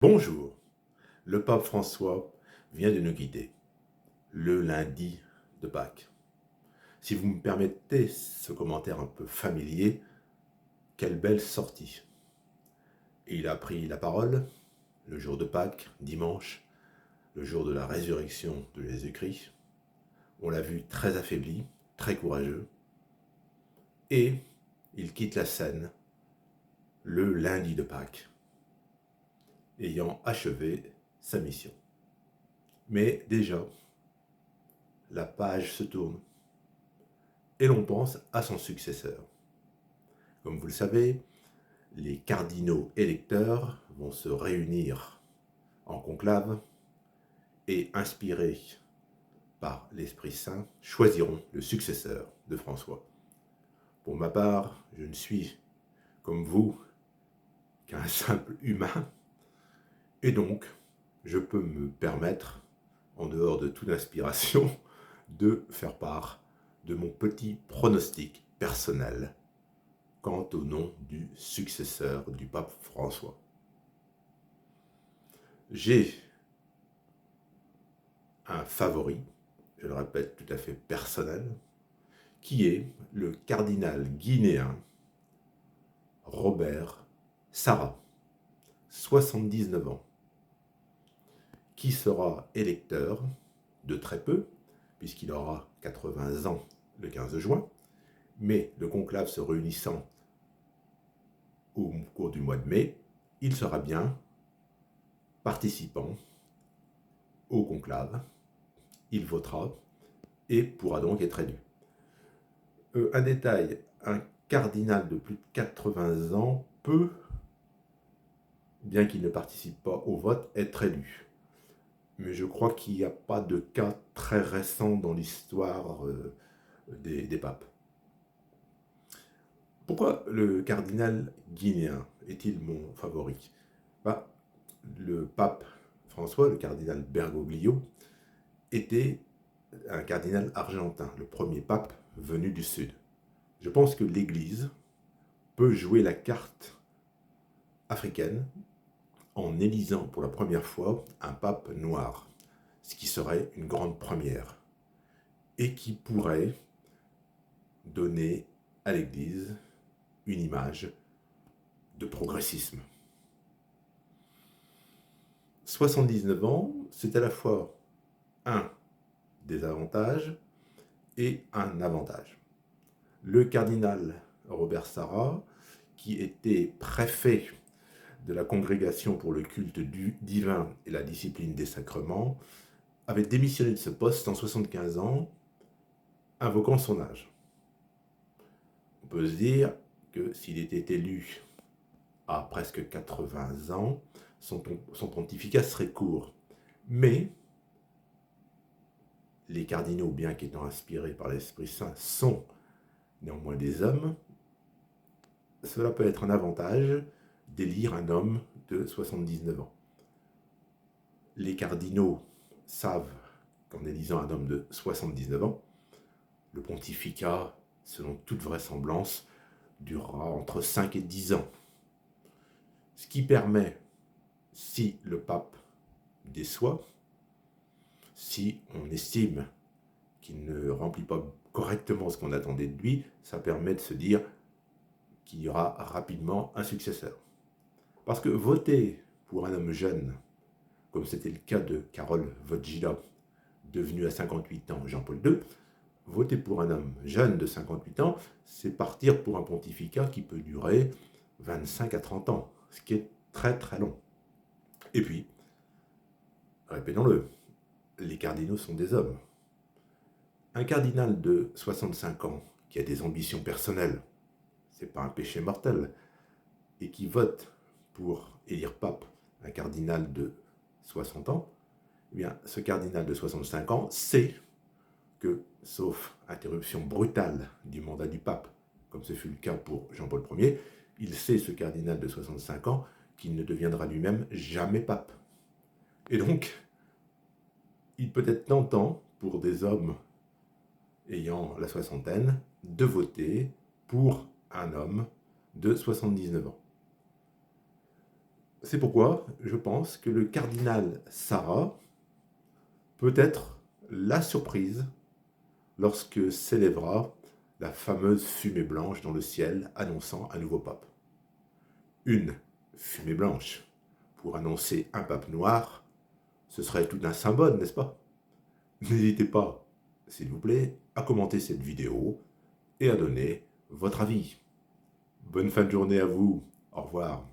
Bonjour, le pape François vient de nous quitter, le lundi de Pâques. Si vous me permettez ce commentaire un peu familier, quelle belle sortie. Il a pris la parole le jour de Pâques, dimanche, le jour de la résurrection de Jésus-Christ. On l'a vu très affaibli, très courageux, et il quitte la scène le lundi de Pâques, ayant achevé sa mission. Mais déjà, la page se tourne et l'on pense à son successeur. Comme vous le savez, les cardinaux électeurs vont se réunir en conclave et, inspirés par l'Esprit Saint, choisiront le successeur de François. Pour ma part, je ne suis, comme vous, qu'un simple humain, et donc je peux me permettre, en dehors de toute inspiration, de faire part de mon petit pronostic personnel quant au nom du successeur du pape François. J'ai un favori, je le répète, tout à fait personnel, qui est le cardinal guinéen Robert Sarah, 79 ans, qui sera électeur de très peu, puisqu'il aura 80 ans le 15 juin, mais le conclave se réunissant au cours du mois de mai, il sera bien participant au conclave, il votera et pourra donc être élu. Un détail, un cardinal de plus de 80 ans peut, bien qu'il ne participe pas au vote, être élu. Mais je crois qu'il n'y a pas de cas très récent dans l'histoire des papes. Pourquoi le cardinal guinéen est-il mon favori? Le pape François, le cardinal Bergoglio, était un cardinal argentin, le premier pape venu du Sud. Je pense que l'Église peut jouer la carte africaine en élisant pour la première fois un pape noir, ce qui serait une grande première, et qui pourrait donner à l'Église une image de progressisme. 79 ans, c'est à la fois un désavantage et un avantage. Le cardinal Robert Sarah, qui était préfet de la Congrégation pour le culte divin et la discipline des sacrements, avait démissionné de ce poste en 75 ans, invoquant son âge. On peut se dire que s'il était élu à presque 80 ans, son pontificat serait court. Mais les cardinaux, bien qu'étant inspirés par l'Esprit Saint, sont néanmoins des hommes. Cela peut être un avantage d'élire un homme de 79 ans. Les cardinaux savent qu'en élisant un homme de 79 ans, le pontificat, selon toute vraisemblance, durera entre 5 et 10 ans. Ce qui permet, si le pape déçoit, si on estime qu'il ne remplit pas correctement ce qu'on attendait de lui, ça permet de se dire qu'il y aura rapidement un successeur. Parce que voter pour un homme jeune, comme c'était le cas de Karol Wojtyła, devenu à 58 ans Jean-Paul II, voter pour un homme jeune de 58 ans, c'est partir pour un pontificat qui peut durer 25 à 30 ans, ce qui est très très long. Et puis, répétons-le, les cardinaux sont des hommes. Un cardinal de 65 ans qui a des ambitions personnelles, c'est pas un péché mortel, et qui vote pour élire pape un cardinal de 60 ans, eh bien, ce cardinal de 65 ans sait que, sauf interruption brutale du mandat du pape, comme ce fut le cas pour Jean-Paul Ier, il sait, ce cardinal de 65 ans, qu'il ne deviendra lui-même jamais pape. Et donc, il peut être tentant pour des hommes ayant la soixantaine de voter pour un homme de 79 ans. C'est pourquoi je pense que le cardinal Sarah peut être la surprise lorsque s'élèvera la fameuse fumée blanche dans le ciel annonçant un nouveau pape. Une fumée blanche pour annoncer un pape noir, ce serait tout un symbole, n'est-ce pas? N'hésitez pas, s'il vous plaît, à commenter cette vidéo et à donner votre avis. Bonne fin de journée à vous. Au revoir.